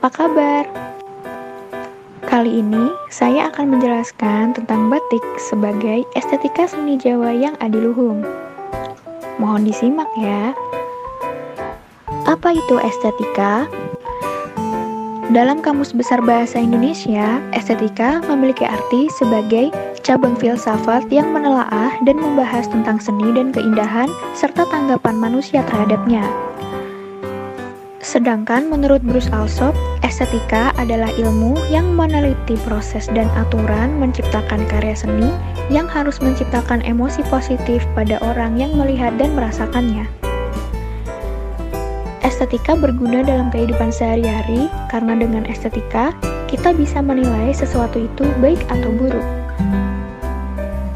apa kabar? Kali ini saya akan menjelaskan tentang batik sebagai estetika seni Jawa yang adiluhung. Mohon disimak ya. Apa itu estetika? Dalam Kamus Besar Bahasa Indonesia, estetika memiliki arti sebagai cabang filsafat yang menelaah dan membahas tentang seni dan keindahan serta tanggapan manusia terhadapnya. Sedangkan menurut Bruce Alsop, estetika adalah ilmu yang meneliti proses dan aturan menciptakan karya seni yang harus menciptakan emosi positif pada orang yang melihat dan merasakannya. Estetika berguna dalam kehidupan sehari-hari karena dengan estetika kita bisa menilai sesuatu itu baik atau buruk.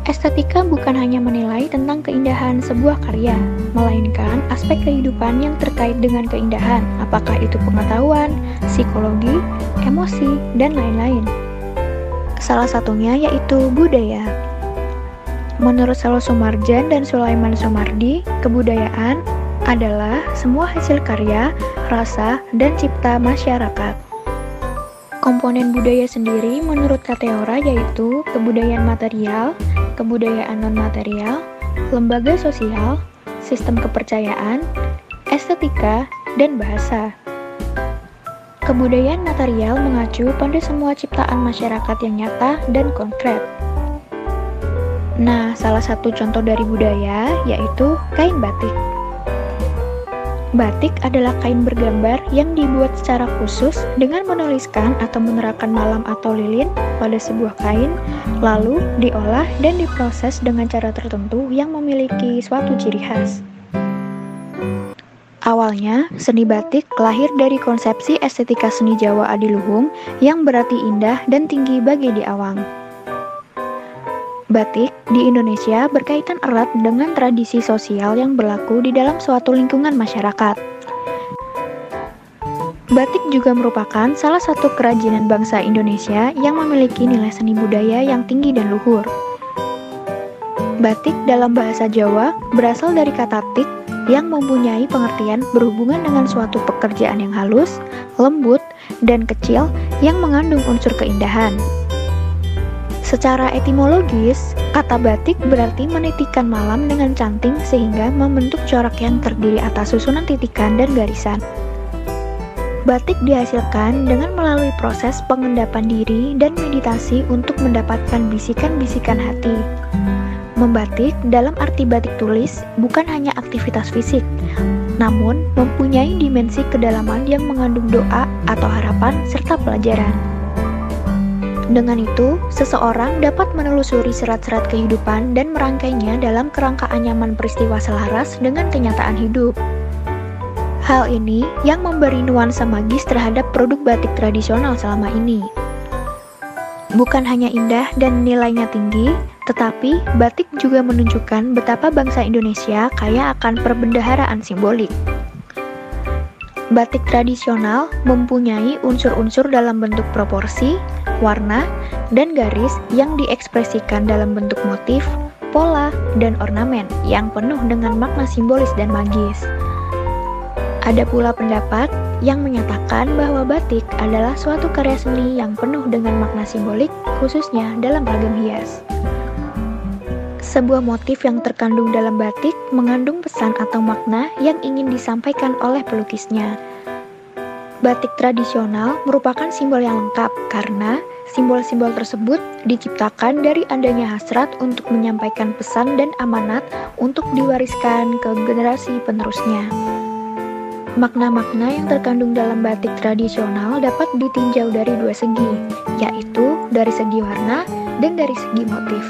Estetika bukan hanya menilai tentang keindahan sebuah karya, melainkan aspek kehidupan yang terkait dengan keindahan, apakah itu pengetahuan, psikologi, emosi, dan lain-lain. Salah satunya yaitu budaya. Menurut Salo Sumarjan dan Sulaiman Somardi, kebudayaan adalah semua hasil karya, rasa, dan cipta masyarakat. Komponen budaya sendiri menurut Kateora yaitu kebudayaan material, kebudayaan non-material, lembaga sosial, sistem kepercayaan, estetika, dan bahasa. Kebudayaan material mengacu pada semua ciptaan masyarakat yang nyata dan konkret. Nah, salah satu contoh dari budaya yaitu kain batik. Batik adalah kain bergambar yang dibuat secara khusus dengan menuliskan atau menerapkan malam atau lilin pada sebuah kain, lalu diolah dan diproses dengan cara tertentu yang memiliki suatu ciri khas. Awalnya, seni batik lahir dari konsepsi estetika seni Jawa adiluhung yang berarti indah dan tinggi bagi di awang. Batik di Indonesia berkaitan erat dengan tradisi sosial yang berlaku di dalam suatu lingkungan masyarakat. Batik juga merupakan salah satu kerajinan bangsa Indonesia yang memiliki nilai seni budaya yang tinggi dan luhur. Batik dalam bahasa Jawa berasal dari kata tik yang mempunyai pengertian berhubungan dengan suatu pekerjaan yang halus, lembut, dan kecil yang mengandung unsur keindahan. Secara etimologis, kata batik berarti menitikan malam dengan canting sehingga membentuk corak yang terdiri atas susunan titikan dan garisan. Batik dihasilkan dengan melalui proses pengendapan diri dan meditasi untuk mendapatkan bisikan-bisikan hati. Membatik dalam arti batik tulis bukan hanya aktivitas fisik, namun mempunyai dimensi kedalaman yang mengandung doa atau harapan serta pelajaran. Dengan itu, seseorang dapat menelusuri serat-serat kehidupan dan merangkainya dalam kerangka anyaman peristiwa selaras dengan kenyataan hidup. Hal ini yang memberi nuansa magis terhadap produk batik tradisional selama ini. Bukan hanya indah dan nilainya tinggi, tetapi batik juga menunjukkan betapa bangsa Indonesia kaya akan perbendaharaan simbolik. Batik tradisional mempunyai unsur-unsur dalam bentuk proporsi, warna, dan garis yang diekspresikan dalam bentuk motif, pola, dan ornamen yang penuh dengan makna simbolis dan magis. Ada pula pendapat yang menyatakan bahwa batik adalah suatu karya seni yang penuh dengan makna simbolik, khususnya dalam ragam hias. Sebuah motif yang terkandung dalam batik mengandung pesan atau makna yang ingin disampaikan oleh pelukisnya. Batik tradisional merupakan simbol yang lengkap karena simbol-simbol tersebut diciptakan dari adanya hasrat untuk menyampaikan pesan dan amanat untuk diwariskan ke generasi penerusnya. Makna-makna yang terkandung dalam batik tradisional dapat ditinjau dari dua segi, yaitu dari segi warna dan dari segi motif.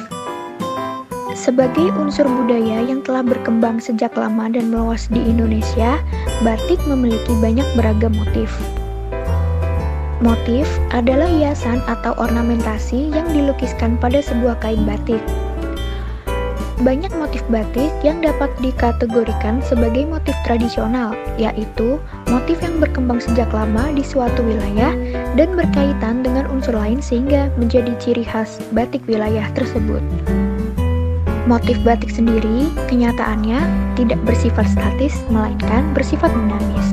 Sebagai unsur budaya yang telah berkembang sejak lama dan meluas di Indonesia, batik memiliki banyak beragam motif. Motif adalah hiasan atau ornamentasi yang dilukiskan pada sebuah kain batik. Banyak motif batik yang dapat dikategorikan sebagai motif tradisional, yaitu motif yang berkembang sejak lama di suatu wilayah dan berkaitan dengan unsur lain sehingga menjadi ciri khas batik wilayah tersebut. Motif batik sendiri kenyataannya tidak bersifat statis, melainkan bersifat dinamis.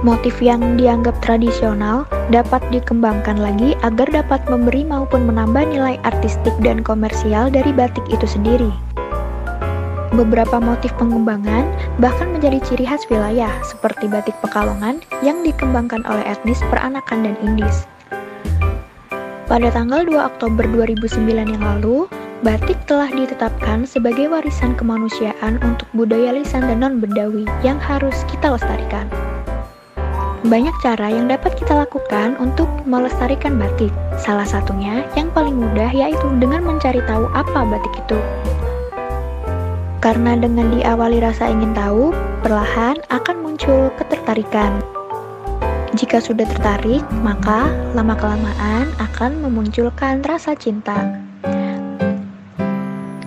Motif yang dianggap tradisional dapat dikembangkan lagi agar dapat memberi maupun menambah nilai artistik dan komersial dari batik itu sendiri. Beberapa motif pengembangan bahkan menjadi ciri khas wilayah, seperti batik Pekalongan yang dikembangkan oleh etnis Peranakan dan Indis. Pada tanggal 2 Oktober 2009 yang lalu, batik telah ditetapkan sebagai warisan kemanusiaan untuk budaya lisan dan non-Bedawi yang harus kita lestarikan. Banyak cara yang dapat kita lakukan untuk melestarikan batik. Salah satunya yang paling mudah yaitu dengan mencari tahu apa batik itu. Karena dengan diawali rasa ingin tahu, perlahan akan muncul ketertarikan. Jika sudah tertarik, maka lama-kelamaan akan memunculkan rasa cinta.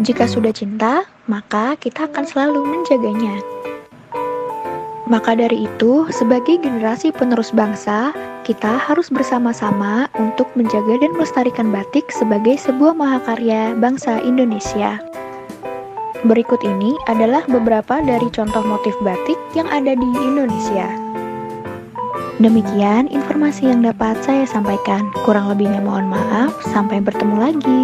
Jika sudah cinta, maka kita akan selalu menjaganya. Maka dari itu, sebagai generasi penerus bangsa, kita harus bersama-sama untuk menjaga dan melestarikan batik sebagai sebuah mahakarya bangsa Indonesia. Berikut ini adalah beberapa dari contoh motif batik yang ada di Indonesia. Demikian informasi yang dapat saya sampaikan. Kurang lebihnya mohon maaf, sampai bertemu lagi.